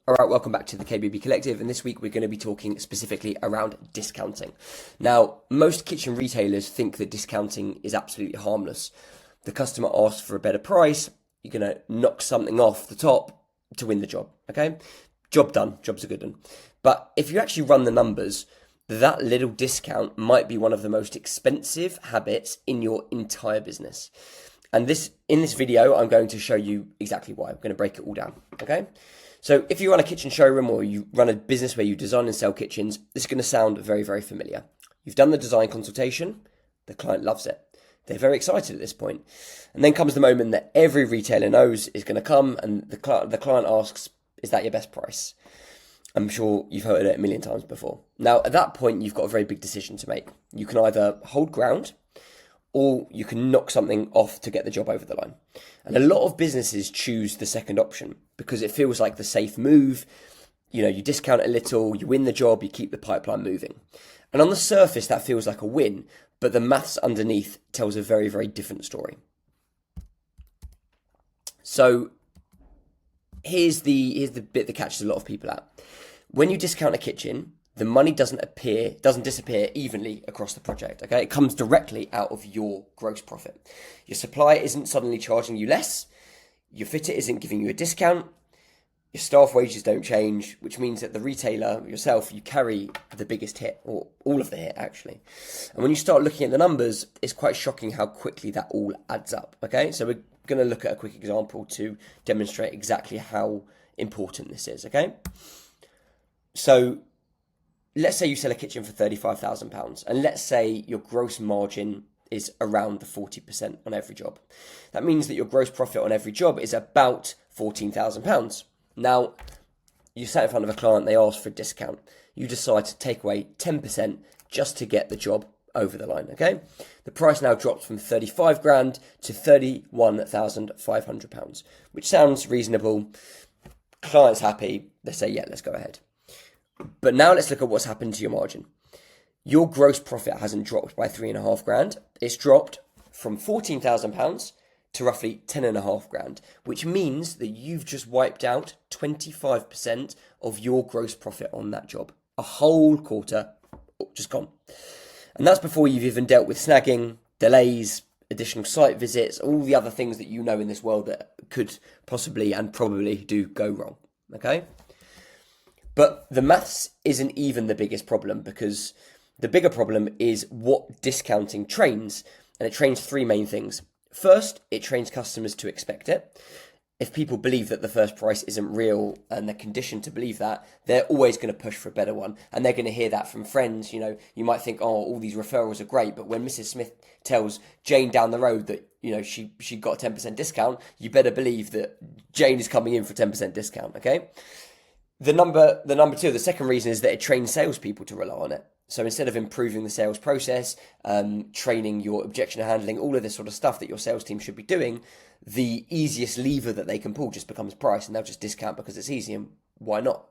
All right, welcome back to the KBB Collective, and this week we're going to be talking specifically around discounting. Now, most kitchen retailers think that discounting is absolutely harmless. The customer asks for a better price, you're going to knock something off the top to win the job, okay? Job done, job's a good one. But if you actually run the numbers, that little discount might be one of the most expensive habits in your entire business. And in this video, I'm going to show you exactly why. I'm going to break it all down, okay? So if you run a kitchen showroom or you run a business where you design and sell kitchens, this is going to sound very, very familiar. You've done the design consultation, the client loves it. They're very excited at this point. And then comes the moment that every retailer knows is going to come and the client asks, is that your best price? I'm sure you've heard it a million times before. Now, at that point, you've got a very big decision to make. You can either hold ground or you can knock something off to get the job over the line. And a lot of businesses choose the second option because it feels like the safe move. You know, you discount a little, you win the job, you keep the pipeline moving. And on the surface, that feels like a win, but the maths underneath tells a very, very different story. So here's the bit that catches a lot of people out. When you discount a kitchen, the money doesn't disappear evenly across the project, okay? It comes directly out of your gross profit. Your supplier isn't suddenly charging you less. Your fitter isn't giving you a discount. Your staff wages don't change, which means that the retailer, yourself, you carry the biggest hit, or all of the hit, actually. And when you start looking at the numbers, it's quite shocking how quickly that all adds up, okay? So we're going to look at a quick example to demonstrate exactly how important this is, okay? So let's say you sell a kitchen for £35,000 and let's say your gross margin is around the 40% on every job. That means that your gross profit on every job is about £14,000. Now, you sat in front of a client, they ask for a discount. You decide to take away 10% just to get the job over the line, okay? The price now drops from 35 grand to £31,500, which sounds reasonable. Client's happy, they say, yeah, let's go ahead. But now let's look at what's happened to your margin. Your gross profit hasn't dropped by 3.5 grand. It's dropped from £14,000 to roughly 10.5 grand, which means that you've just wiped out 25% of your gross profit on that job. A whole quarter just gone. And that's before you've even dealt with snagging, delays, additional site visits, all the other things that you know in this world that could possibly and probably do go wrong, okay? But the maths isn't even the biggest problem because the bigger problem is what discounting trains. And it trains three main things. First, it trains customers to expect it. If people believe that the first price isn't real and they're conditioned to believe that, they're always going to push for a better one. And they're going to hear that from friends. You know, you might think, oh, all these referrals are great. But when Mrs. Smith tells Jane down the road that, you know, she got a 10% discount, you better believe that Jane is coming in for a 10% discount, okay? The second reason is that it trains salespeople to rely on it. So instead of improving the sales process, training your objection handling, all of this sort of stuff that your sales team should be doing, the easiest lever that they can pull just becomes price, and they'll just discount because it's easy, and why not?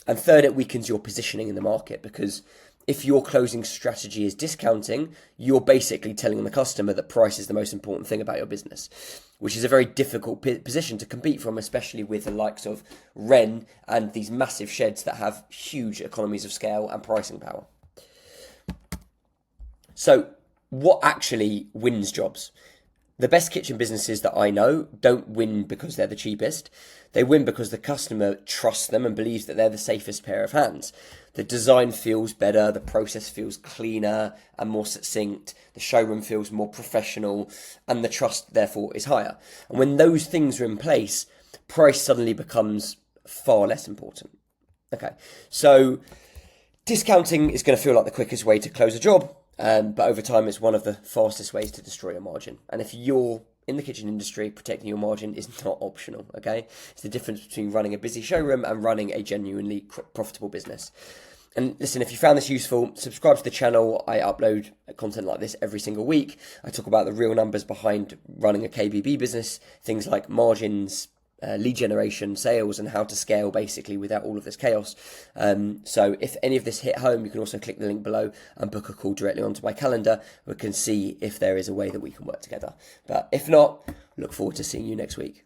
And third, it weakens your positioning in the market because if your closing strategy is discounting, you're basically telling the customer that price is the most important thing about your business, which is a very difficult position to compete from, especially with the likes of Wren and these massive sheds that have huge economies of scale and pricing power. So what actually wins jobs? The best kitchen businesses that I know don't win because they're the cheapest. They win because the customer trusts them and believes that they're the safest pair of hands. The design feels better, the process feels cleaner and more succinct, the showroom feels more professional, and the trust, therefore, is higher. And when those things are in place, price suddenly becomes far less important. Okay, so discounting is going to feel like the quickest way to close a job. But over time, it's one of the fastest ways to destroy a margin. And if you're in the kitchen industry, protecting your margin is not optional, okay? It's the difference between running a busy showroom and running a genuinely profitable business. And listen, if you found this useful, subscribe to the channel. I upload content like this every single week. I talk about the real numbers behind running a KBB business, things like margins, lead generation, sales, and how to scale basically without all of this chaos. So if any of this hit home, you can also click the link below and book a call directly onto my calendar. We can see if there is a way that we can work together. But if not, look forward to seeing you next week.